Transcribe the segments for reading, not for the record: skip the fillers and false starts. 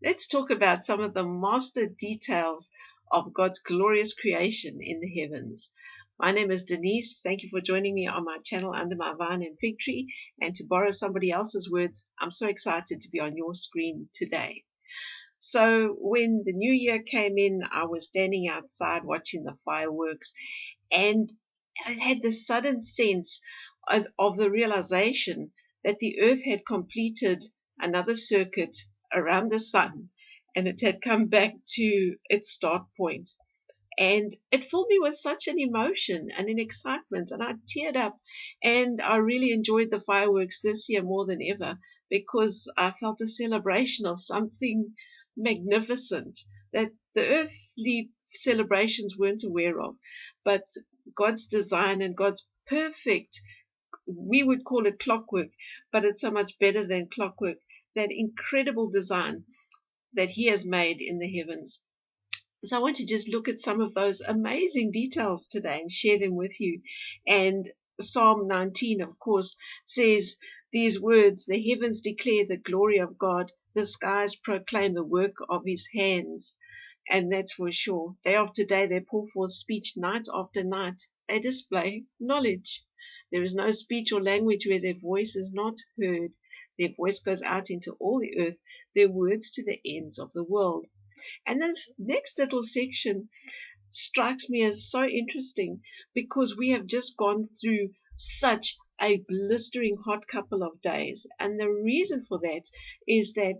Let's talk about some of the master details of God's glorious creation in the heavens. My name is Denise. Thank you for joining me on my channel Under My Vine and Fig Tree. And to borrow somebody else's words, I'm so excited to be on your screen today. So when the new year came in, I was standing outside watching the fireworks, and I had this sudden sense of the realization that the earth had completed another circuit around the sun, and it had come back to its start point. And it filled me with such an emotion and an excitement, and I teared up. And I really enjoyed the fireworks this year more than ever, because I felt a celebration of something magnificent that the earthly celebrations weren't aware of. But God's design and God's perfect, we would call it clockwork, but it's so much better than clockwork, that incredible design that He has made in the heavens. So I want to just look at some of those amazing details today and share them with you. And Psalm 19, of course, says these words: the heavens declare the glory of God, the skies proclaim the work of His hands. And that's for sure. Day after day they pour forth speech, night after night they display knowledge. There is no speech or language where their voice is not heard. Their voice goes out into all the earth, their words to the ends of the world. And this next little section strikes me as so interesting, because we have just gone through such a blistering hot couple of days. And the reason for that is that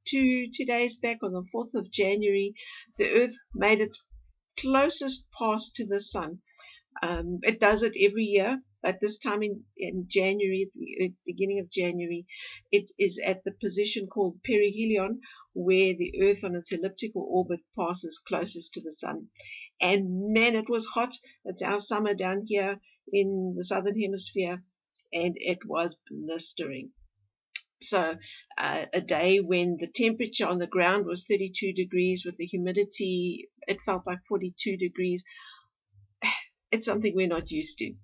2 days back, on the 4th of January, the earth made its closest pass to the sun. It does it every year, but this time in January, beginning of January, it is at the position called perihelion, where the earth on its elliptical orbit passes closest to the sun. And man, it was hot. It's our summer down here in the southern hemisphere, and it was blistering. So a day when the temperature on the ground was 32 degrees, with the humidity, it felt like 42 degrees. It's something we're not used to.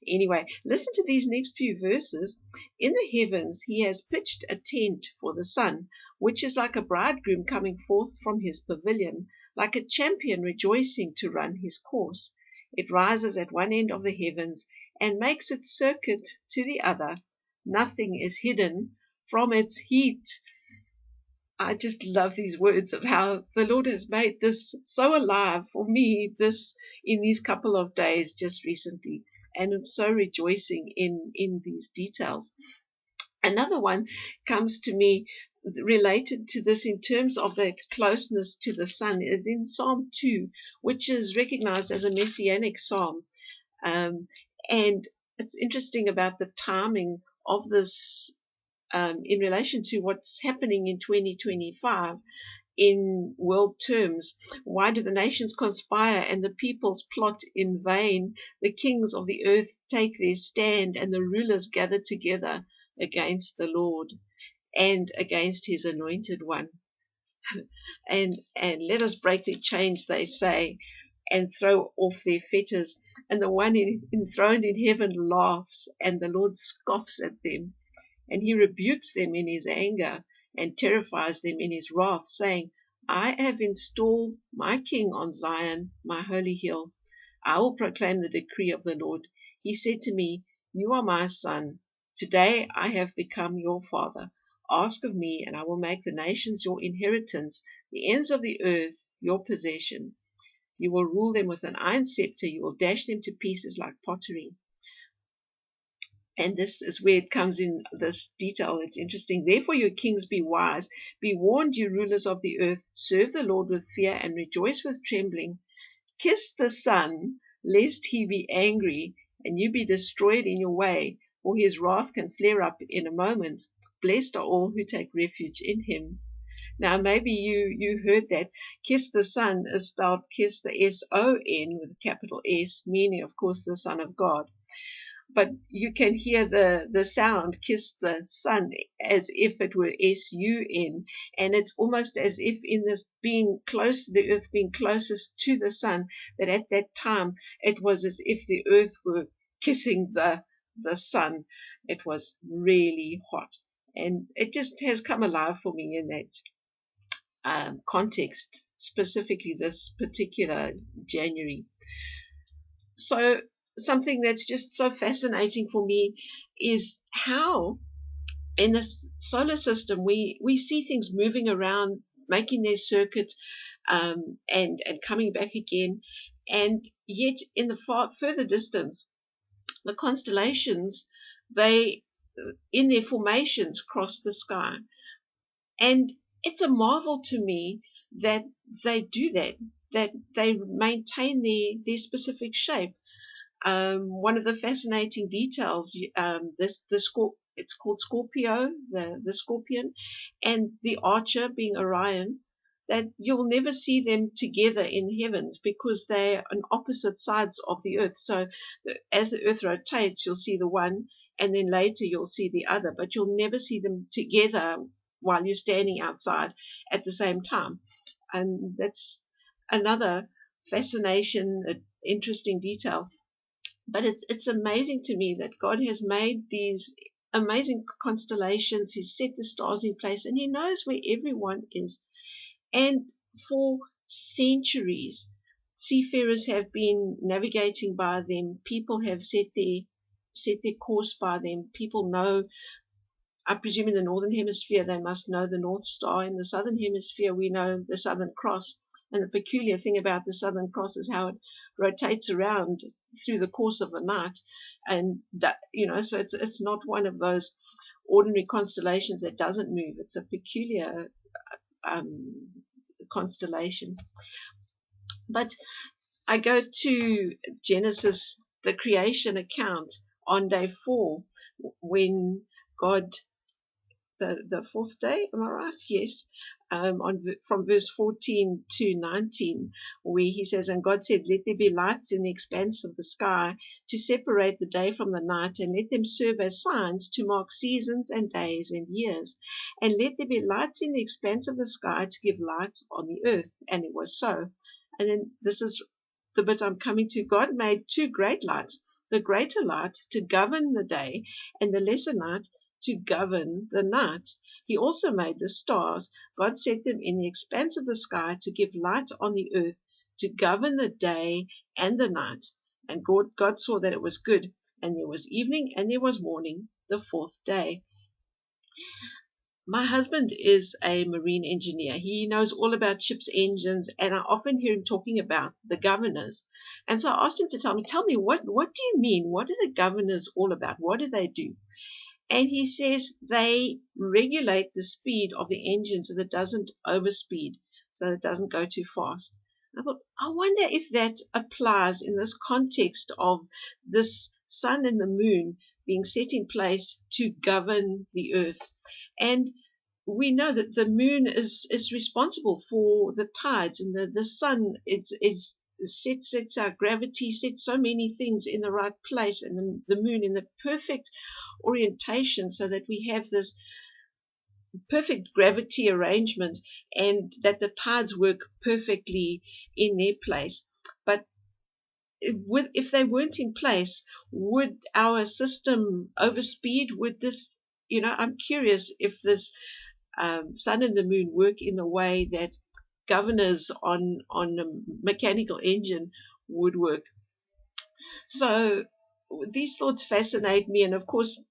Anyway, listen to these next few verses. In the heavens He has pitched a tent for the sun, which is like a bridegroom coming forth from his pavilion, like a champion rejoicing to run his course. It rises at one end of the heavens and makes its circuit to the other. Nothing is hidden from its heat. I just love these words of how the Lord has made this so alive for me in these couple of days just recently, and I'm so rejoicing in these details. Another one comes to me related to this in terms of that closeness to the sun is in Psalm 2, which is recognized as a messianic psalm. And it's interesting about the timing of this in relation to what's happening in 2025 in world terms. Why do the nations conspire and the peoples plot in vain? The kings of the earth take their stand, and the rulers gather together against the Lord and against His anointed one. and let us break their chains, they say, and throw off their fetters. And the one enthroned in heaven laughs, and the Lord scoffs at them. And He rebukes them in His anger and terrifies them in His wrath, saying, I have installed my king on Zion, my holy hill. I will proclaim the decree of the Lord. He said to me, You are my son. Today I have become your father. Ask of me, and I will make the nations your inheritance, the ends of the earth your possession. You will rule them with an iron scepter. You will dash them to pieces like pottery. And this is where it comes in, this detail. It's interesting. Therefore, you kings, be wise. Be warned, you rulers of the earth. Serve the Lord with fear and rejoice with trembling. Kiss the Son, lest He be angry and you be destroyed in your way, for His wrath can flare up in a moment. Blessed are all who take refuge in Him. Now, maybe you heard that. Kiss the Son is spelled kiss, the S-O-N with a capital S, meaning, of course, the Son of God. But you can hear the sound, kiss the sun, as if it were S-U-N. And it's almost as if in this being close, the earth being closest to the sun, that at that time it was as if the earth were kissing the sun. It was really hot. And it just has come alive for me in that. context, specifically this particular January. So something that's just so fascinating for me is how in the solar system we see things moving around, making their circuit, and coming back again, and yet in the further distance, the constellations, they in their formations cross the sky. And it's a marvel to me that they do that they maintain their specific shape. One of the fascinating details, it's called Scorpio, the scorpion, and the archer being Orion, that you'll never see them together in heavens because they're on opposite sides of the earth. So as the earth rotates, you'll see the one, and then later you'll see the other, but you'll never see them together while you're standing outside at the same time. And that's another fascination, interesting detail. But it's amazing to me that God has made these amazing constellations. He's set the stars in place, and He knows where everyone is. And for centuries, seafarers have been navigating by them. People have set their course by them. People know, I presume in the Northern Hemisphere, they must know the North Star. In the Southern Hemisphere, we know the Southern Cross. And the peculiar thing about the Southern Cross is how it rotates around through the course of the night. And, so it's not one of those ordinary constellations that doesn't move. It's a peculiar constellation. But I go to Genesis, the creation account, on day 4, when God, the fourth day, am I right? Yes. From verse 14 to 19, where He says, "And God said, let there be lights in the expanse of the sky to separate the day from the night, and let them serve as signs to mark seasons and days and years. And let there be lights in the expanse of the sky to give light on the earth." And it was so. And then this is the bit I'm coming to. God made 2 great lights, the greater light to govern the day, and the lesser light to govern the night. He also made the stars. God set them in the expanse of the sky to give light on the earth, to govern the day and the night. And God saw that it was good. And there was evening and there was morning, the 4th day. My husband is a marine engineer. He knows all about ships' engines, and I often hear him talking about the governors. And so I asked him to tell me, what do you mean? What are the governors all about? What do they do? And he says they regulate the speed of the engine so that it doesn't overspeed, so that it doesn't go too fast. I thought, I wonder if that applies in this context of this sun and the moon being set in place to govern the earth. And we know that the moon is responsible for the tides, and the sun sets our gravity, sets so many things in the right place, and the moon in the perfect orientation so that we have this perfect gravity arrangement, and that the tides work perfectly in their place. But if they weren't in place, would our system overspeed? Would this, I'm curious if this sun and the moon work in the way that governors on a mechanical engine would work. So these thoughts fascinate me, and of course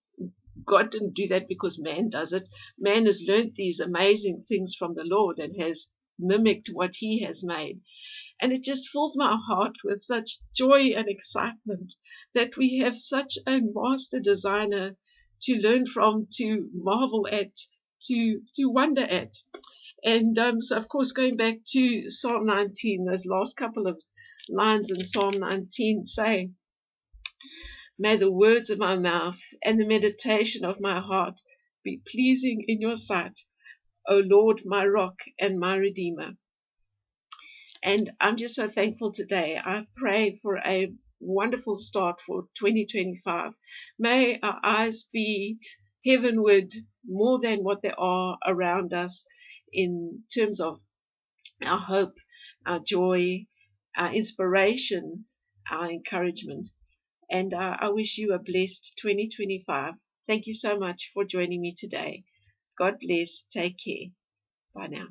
God didn't do that because man does it. Man has learned these amazing things from the Lord and has mimicked what He has made. And it just fills my heart with such joy and excitement that we have such a master designer to learn from, to marvel at, to wonder at. And so, of course, going back to Psalm 19, those last couple of lines in Psalm 19 say, "May the words of my mouth and the meditation of my heart be pleasing in your sight, O Lord, my rock and my redeemer." And I'm just so thankful today. I pray for a wonderful start for 2025. May our eyes be heavenward more than what they are around us, in terms of our hope, our joy, our inspiration, our encouragement. And I wish you a blessed 2025. Thank you so much for joining me today. God bless. Take care. Bye now.